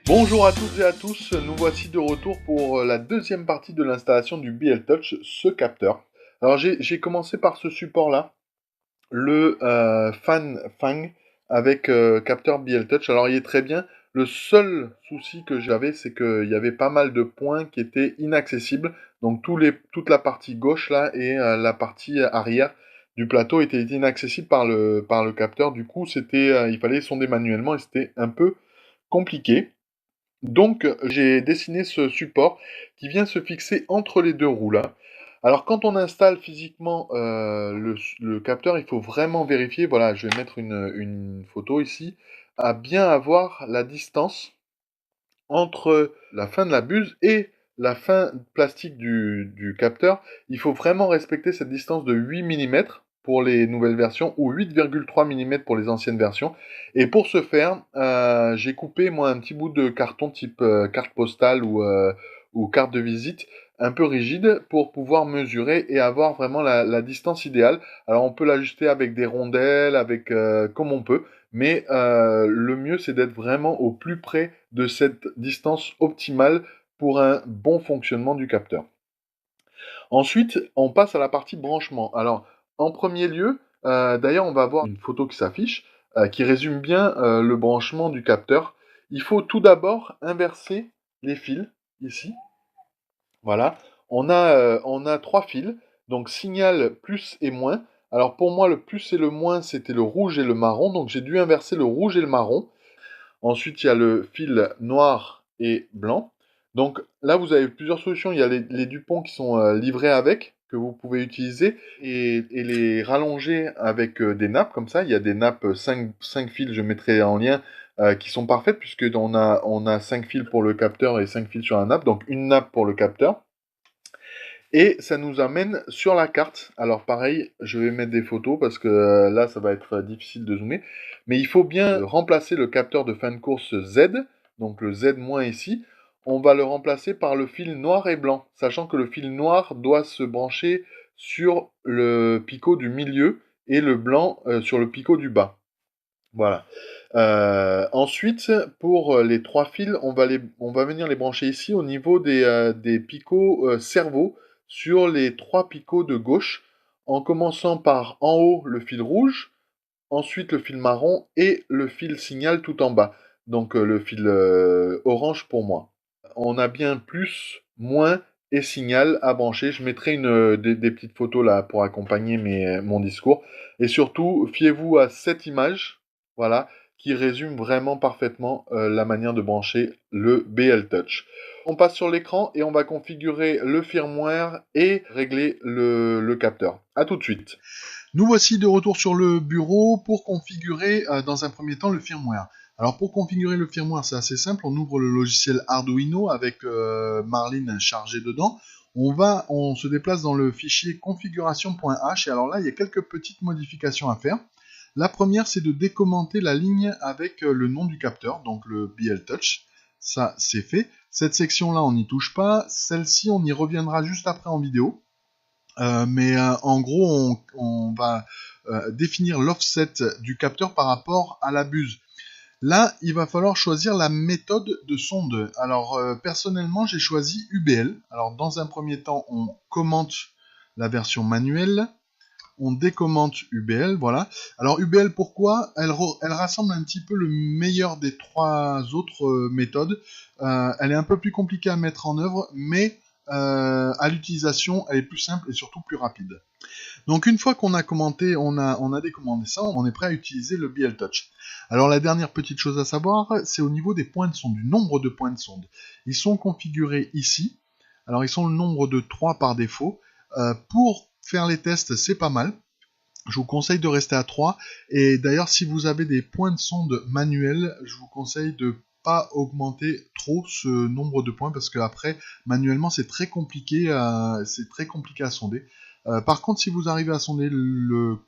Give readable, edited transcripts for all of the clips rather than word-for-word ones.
Bonjour à toutes et à tous, nous voici de retour pour la deuxième partie de l'installation du BL Touch, ce capteur. Alors j'ai commencé par ce support-là, le Fan Fang avec capteur BL Touch. Alors il est très bien, le seul souci que j'avais c'est qu'il y avait pas mal de points qui étaient inaccessibles. Donc toute la partie gauche là et la partie arrière du plateau étaient inaccessibles par le capteur. Du coup il fallait sonder manuellement et c'était un peu compliqué. Donc, j'ai dessiné ce support qui vient se fixer entre les deux roues là. Alors, quand on installe physiquement le capteur, il faut vraiment vérifier, voilà, je vais mettre une photo ici, à bien avoir la distance entre la fin de la buse et la fin plastique du capteur. Il faut vraiment respecter cette distance de 8 mm pour les nouvelles versions ou 8,3 mm pour les anciennes versions. Et pour ce faire, j'ai coupé moi un petit bout de carton type carte postale ou carte de visite un peu rigide pour pouvoir mesurer et avoir vraiment la distance idéale. Alors on peut l'ajuster avec des rondelles, avec comme on peut, mais le mieux c'est d'être vraiment au plus près de cette distance optimale pour un bon fonctionnement du capteur. Ensuite, on passe à la partie branchement. Alors, en premier lieu, d'ailleurs, on va voir une photo qui s'affiche, qui résume bien le branchement du capteur. Il faut tout d'abord inverser les fils, ici. Voilà. On a trois fils, donc signal plus et moins. Alors pour moi, le plus et le moins, c'était le rouge et le marron, donc j'ai dû inverser le rouge et le marron. Ensuite, il y a le fil noir et blanc. Donc là, vous avez plusieurs solutions. Il y a les Dupont qui sont livrés avec, que vous pouvez utiliser, et les rallonger avec des nappes, comme ça. Il y a des nappes 5 fils, je mettrai en lien, qui sont parfaites, puisque on a 5 fils pour le capteur et 5 fils sur la nappe, donc une nappe pour le capteur. Et ça nous amène sur la carte. Alors pareil, je vais mettre des photos parce que là, ça va être difficile de zoomer. Mais il faut bien remplacer le capteur de fin de course Z, donc le Z- ici. On va le remplacer par le fil noir et blanc, sachant que le fil noir doit se brancher sur le picot du milieu et le blanc sur le picot du bas. Voilà. Ensuite, pour les trois fils, on va venir les brancher ici au niveau des picots cerveau sur les trois picots de gauche, en commençant par en haut le fil rouge, ensuite le fil marron et le fil signal tout en bas. Donc le fil orange pour moi. On a bien plus, moins et signal à brancher. Je mettrai des petites photos là pour accompagner mon discours. Et surtout, fiez-vous à cette image, voilà, qui résume vraiment parfaitement la manière de brancher le BL Touch. On passe sur l'écran et on va configurer le firmware et régler le capteur. A tout de suite. Nous voici de retour sur le bureau pour configurer dans un premier temps le firmware. Alors pour configurer le firmware, c'est assez simple, on ouvre le logiciel Arduino avec Marlin chargé dedans. On se déplace dans le fichier configuration.h et alors là, il y a quelques petites modifications à faire. La première, c'est de décommenter la ligne avec le nom du capteur, donc le BL Touch. Ça, c'est fait. Cette section-là, on n'y touche pas. Celle-ci, on y reviendra juste après en vidéo. En gros, on va définir l'offset du capteur par rapport à la buse. Là, il va falloir choisir la méthode de sonde. Alors, personnellement, j'ai choisi UBL. Alors, dans un premier temps, on commente la version manuelle. On décommente UBL, voilà. Alors, UBL, pourquoi elle rassemble un petit peu le meilleur des trois autres méthodes. Elle est un peu plus compliquée à mettre en œuvre, mais à l'utilisation, elle est plus simple et surtout plus rapide. Donc une fois qu'on a commenté, on a décommandé ça, on est prêt à utiliser le BL Touch. Alors la dernière petite chose à savoir, c'est au niveau des points de sonde, du nombre de points de sonde. Ils sont configurés ici. Alors ils sont le nombre de 3 par défaut. Pour faire les tests, c'est pas mal. Je vous conseille de rester à 3. Et d'ailleurs, si vous avez des points de sonde manuels, je vous conseille de pas augmenter trop ce nombre de points parce qu'après, manuellement, c'est très compliqué à sonder. Par contre, si vous arrivez à sonder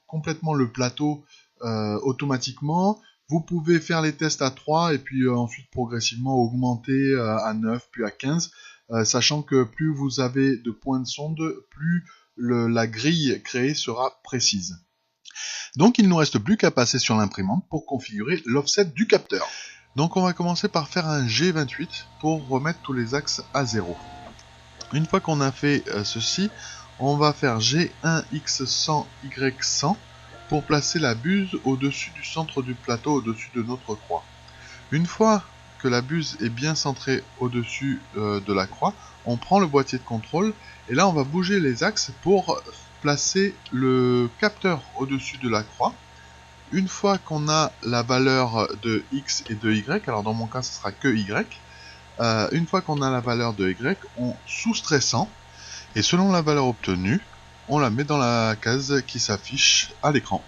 complètement le plateau automatiquement, vous pouvez faire les tests à 3 et puis ensuite progressivement augmenter à 9 puis à 15, sachant que plus vous avez de points de sonde, plus la grille créée sera précise. Donc il ne nous reste plus qu'à passer sur l'imprimante pour configurer l'offset du capteur. Donc on va commencer par faire un G28 pour remettre tous les axes à 0. Une fois qu'on a fait ceci, on va faire G1 X100 Y100 pour placer la buse au-dessus du centre du plateau, au-dessus de notre croix. Une fois que la buse est bien centrée au-dessus de la croix, on prend le boîtier de contrôle et là on va bouger les axes pour placer le capteur au-dessus de la croix. Une fois qu'on a la valeur de X et de Y, alors dans mon cas ce sera que Y, une fois qu'on a la valeur de Y, on soustrait 100 et selon la valeur obtenue, on la met dans la case qui s'affiche à l'écran.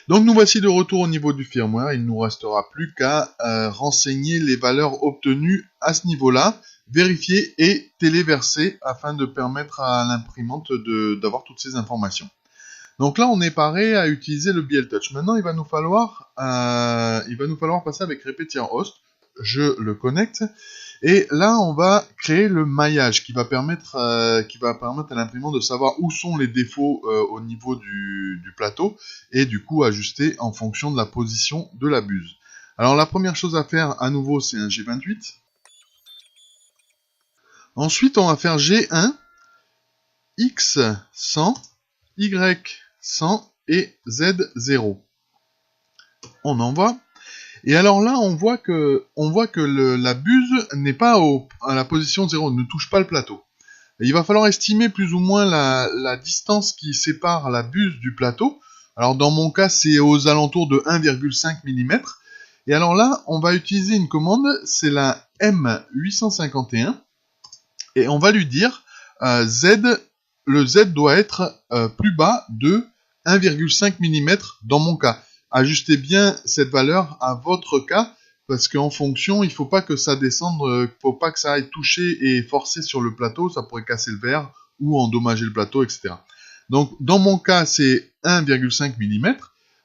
Donc nous voici de retour au niveau du firmware, il ne nous restera plus qu'à renseigner les valeurs obtenues à ce niveau-là, vérifier et téléverser afin de permettre à l'imprimante d'avoir toutes ces informations. Donc là on est paré à utiliser le BL Touch. Maintenant il va nous falloir passer avec Repetier Host, je le connecte. Et là, on va créer le maillage qui va permettre à l'imprimante de savoir où sont les défauts au niveau du plateau et du coup ajuster en fonction de la position de la buse. Alors la première chose à faire à nouveau, c'est un G28. Ensuite, on va faire G1, X100, Y100 et Z0. On envoie. Et alors là, on voit que la buse n'est pas à la position 0, ne touche pas le plateau. Et il va falloir estimer plus ou moins la distance qui sépare la buse du plateau. Alors dans mon cas, c'est aux alentours de 1,5 mm. Et alors là, on va utiliser une commande, c'est la M851. Et on va lui dire, le Z doit être plus bas de 1,5 mm dans mon cas. Ajustez bien cette valeur à votre cas, parce qu'en fonction, il ne faut pas que ça descende, il ne faut pas que ça aille toucher et forcer sur le plateau, ça pourrait casser le verre ou endommager le plateau, etc. Donc, dans mon cas, c'est 1,5 mm,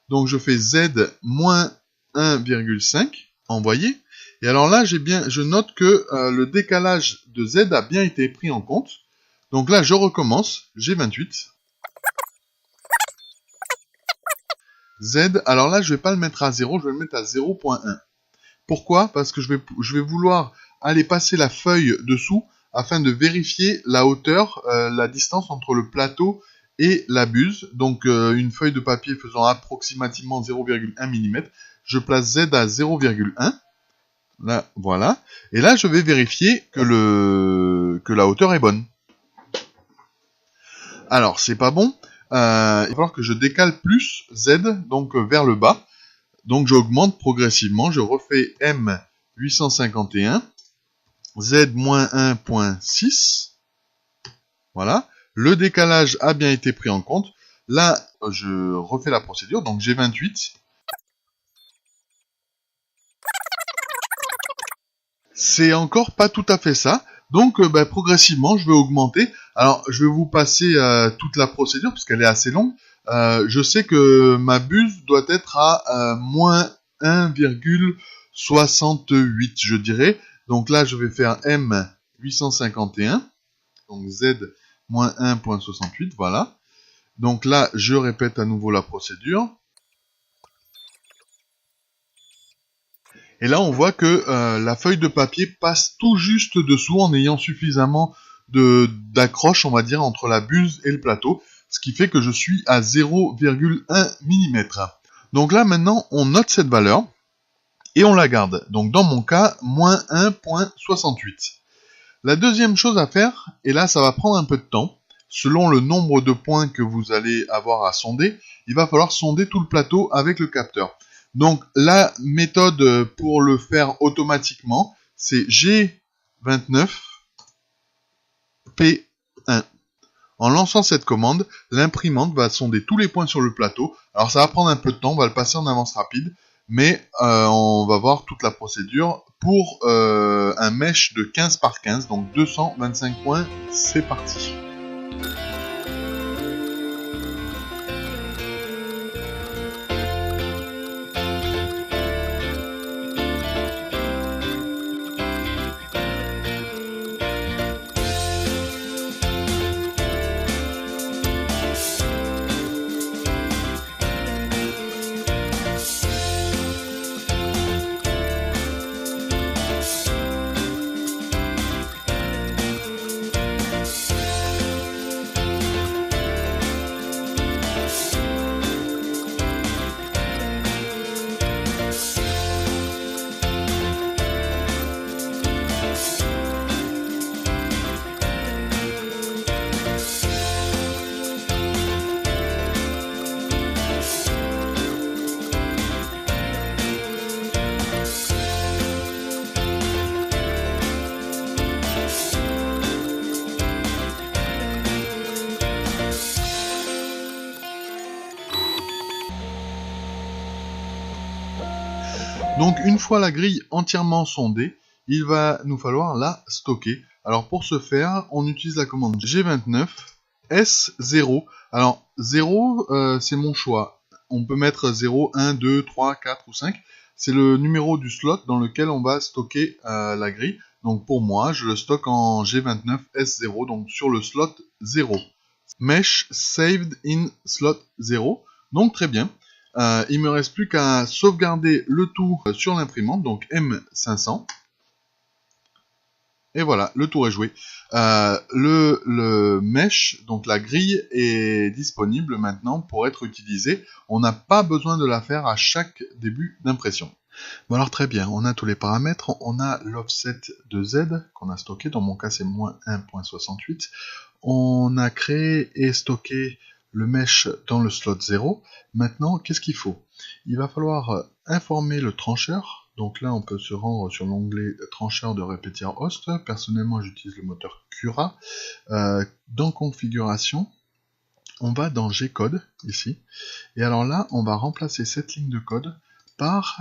donc je fais Z moins 1,5, envoyer, et alors là, je note que le décalage de Z a bien été pris en compte, donc là, je recommence, G28, Z, alors là, je vais pas le mettre à 0, je vais le mettre à 0.1. Pourquoi? Parce que je vais vouloir aller passer la feuille dessous afin de vérifier la hauteur, la distance entre le plateau et la buse. Donc, une feuille de papier faisant approximativement 0,1 mm. Je place Z à 0,1. Là, voilà. Et là, je vais vérifier que la hauteur est bonne. Alors, c'est pas bon. Il va falloir que je décale plus Z, donc vers le bas. Donc j'augmente progressivement, je refais M851, Z-1.6. Voilà. Le décalage a bien été pris en compte. Là, je refais la procédure, donc G28. C'est encore pas tout à fait ça. Donc progressivement, je vais augmenter. Alors, je vais vous passer toute la procédure, parce qu'elle est assez longue. Je sais que ma buse doit être à moins 1,68, je dirais. Donc là, je vais faire M851. Donc Z moins 1,68, voilà. Donc là, je répète à nouveau la procédure. Et là, on voit que la feuille de papier passe tout juste dessous en ayant suffisamment d'accroche, on va dire, entre la buse et le plateau, ce qui fait que je suis à 0,1 mm. Donc là, maintenant, on note cette valeur et on la garde. Donc dans mon cas, moins 1,68. La deuxième chose à faire, et là, ça va prendre un peu de temps, selon le nombre de points que vous allez avoir à sonder, il va falloir sonder tout le plateau avec le capteur. Donc la méthode pour le faire automatiquement, c'est G29 P1. En lançant cette commande, l'imprimante va sonder tous les points sur le plateau. Alors ça va prendre un peu de temps, on va le passer en avance rapide, mais on va voir toute la procédure pour un mesh de 15 par 15, donc 225 points, c'est parti. Donc une fois la grille entièrement sondée, il va nous falloir la stocker. Alors pour ce faire, on utilise la commande G29 S0. Alors 0, c'est mon choix. On peut mettre 0, 1, 2, 3, 4 ou 5. C'est le numéro du slot dans lequel on va stocker la grille. Donc pour moi, je le stocke en G29 S0, donc sur le slot 0. Mesh saved in slot 0. Donc très bien. Il me reste plus qu'à sauvegarder le tout sur l'imprimante, donc M500. Et voilà, le tour est joué. Le mesh, donc la grille, est disponible maintenant pour être utilisée. On n'a pas besoin de la faire à chaque début d'impression. Bon alors très bien, on a tous les paramètres, on a l'offset de Z qu'on a stocké, dans mon cas c'est moins 1.68. On a créé et stocké le mesh dans le slot 0. Maintenant, qu'est-ce qu'il faut? Il va falloir informer le trancheur. Donc là, on peut se rendre sur l'onglet trancheur de Repetier Host. Personnellement, j'utilise le moteur Cura. Dans configuration, on va dans G-code, ici. Et alors là, on va remplacer cette ligne de code par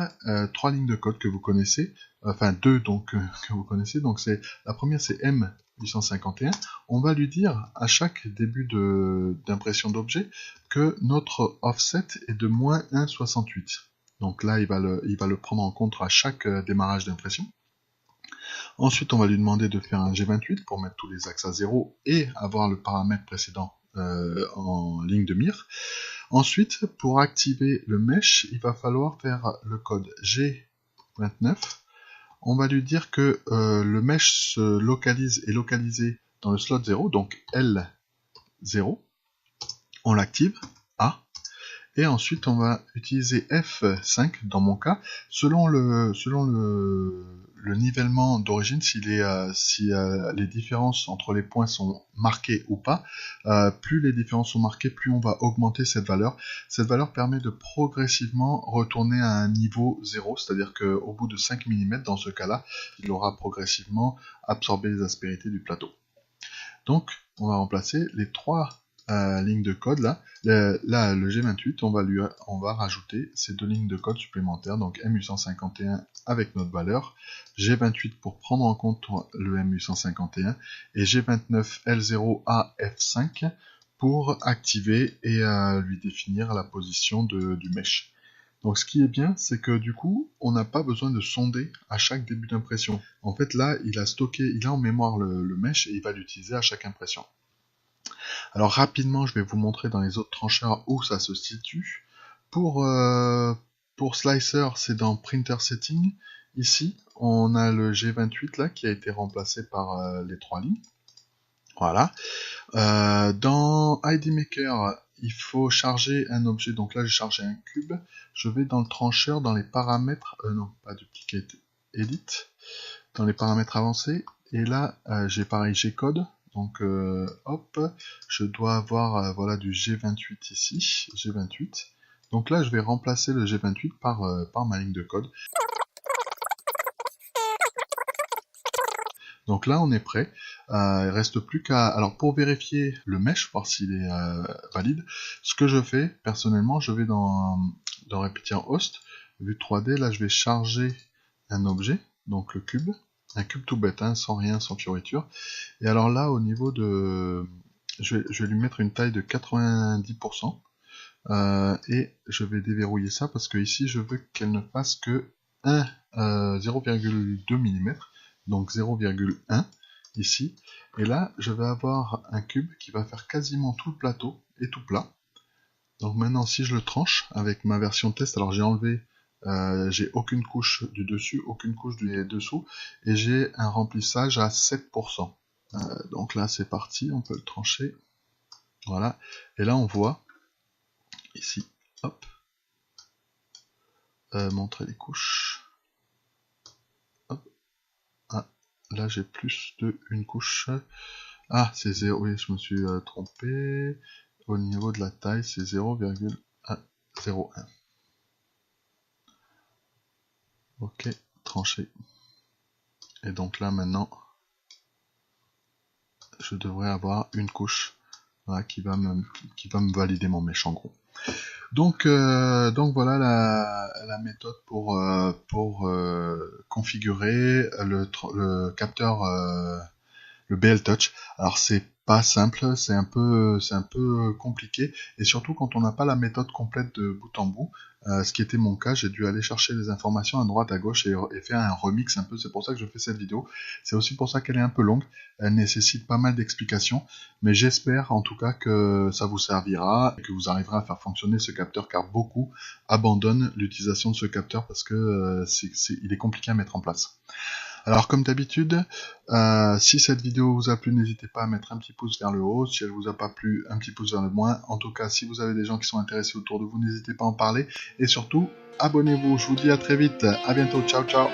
3 lignes de code que vous connaissez. Enfin, 2 donc, que vous connaissez. Donc la première, c'est M851. On va lui dire à chaque début d'impression d'objet que notre offset est de moins 1,68. Donc là, il va le prendre en compte à chaque démarrage d'impression. Ensuite, on va lui demander de faire un G28 pour mettre tous les axes à 0 et avoir le paramètre précédent en ligne de mire. Ensuite, pour activer le mesh, il va falloir faire le code G29. On va lui dire que le mesh est localisé dans le slot 0, donc L0. On l'active, A. Et ensuite, on va utiliser F5, dans mon cas, selon le nivellement d'origine, si les différences entre les points sont marquées ou pas. Plus les différences sont marquées, plus on va augmenter cette valeur. Cette valeur permet de progressivement retourner à un niveau 0, c'est-à-dire qu'au bout de 5 mm, dans ce cas-là, il aura progressivement absorbé les aspérités du plateau. Donc, on va remplacer les 3 lignes de code là. Là, le G28, on va rajouter ces 2 lignes de code supplémentaires, donc M851 avec notre valeur, G28 pour prendre en compte le M851, et G29L0AF5 pour activer et lui définir la position du mesh. Donc ce qui est bien, c'est que du coup, on n'a pas besoin de sonder à chaque début d'impression. En fait là, il a en mémoire le mesh et il va l'utiliser à chaque impression. Alors rapidement, je vais vous montrer dans les autres trancheurs où ça se situe. Pour Slicer, c'est dans Printer Setting. Ici, on a le G28 là qui a été remplacé par les 3 lignes. Voilà. Dans ID Maker, il faut charger un objet. Donc là, j'ai chargé un cube. Je vais dans le trancheur, dans les paramètres. Non, pas Duplicate Edit. Dans les paramètres avancés. Et là, j'ai pareil G-code. Donc hop, je dois avoir voilà du G28 ici, G28. Donc là, je vais remplacer le G28 par ma ligne de code. Donc là, on est prêt. Il reste plus qu'à... Alors pour vérifier le mesh, voir s'il est valide, ce que je fais, personnellement, je vais dans Repetier Host, vue 3D, là je vais charger un objet, donc le cube. Un cube tout bête, hein, sans rien, sans fioriture. Et alors là, au niveau de... Je vais lui mettre une taille de 90%. Et je vais déverrouiller ça parce que ici, je veux qu'elle ne fasse que 0,2 mm. Donc 0,1 ici. Et là, je vais avoir un cube qui va faire quasiment tout le plateau et tout plat. Donc maintenant, si je le tranche avec ma version test, alors j'ai enlevé... j'ai aucune couche du dessus, aucune couche du dessous, et j'ai un remplissage à 7%. Donc là c'est parti, on peut le trancher. Voilà, et là on voit, ici, hop, montrer les couches. Hop. Ah, là j'ai plus d'une couche. Ah, c'est 0, oui, je me suis trompé. Au niveau de la taille, c'est 0,01. Ok, tranché. Et donc là maintenant, je devrais avoir une couche, voilà, qui va me valider mon mesh en gros. Donc voilà la méthode pour configurer le capteur, le BL Touch. Alors c'est pas simple, c'est un peu compliqué, et surtout quand on n'a pas la méthode complète de bout en bout, ce qui était mon cas, j'ai dû aller chercher les informations à droite, à gauche, et faire un remix un peu. C'est pour ça que je fais cette vidéo. C'est aussi pour ça qu'elle est un peu longue. Elle nécessite pas mal d'explications, mais j'espère en tout cas que ça vous servira et que vous arriverez à faire fonctionner ce capteur, car beaucoup abandonnent l'utilisation de ce capteur parce que il est compliqué à mettre en place. Alors comme d'habitude, si cette vidéo vous a plu, n'hésitez pas à mettre un petit pouce vers le haut. Si elle vous a pas plu, un petit pouce vers le moins. En tout cas, si vous avez des gens qui sont intéressés autour de vous, n'hésitez pas à en parler. Et surtout, abonnez-vous. Je vous dis à très vite. À bientôt. Ciao, ciao.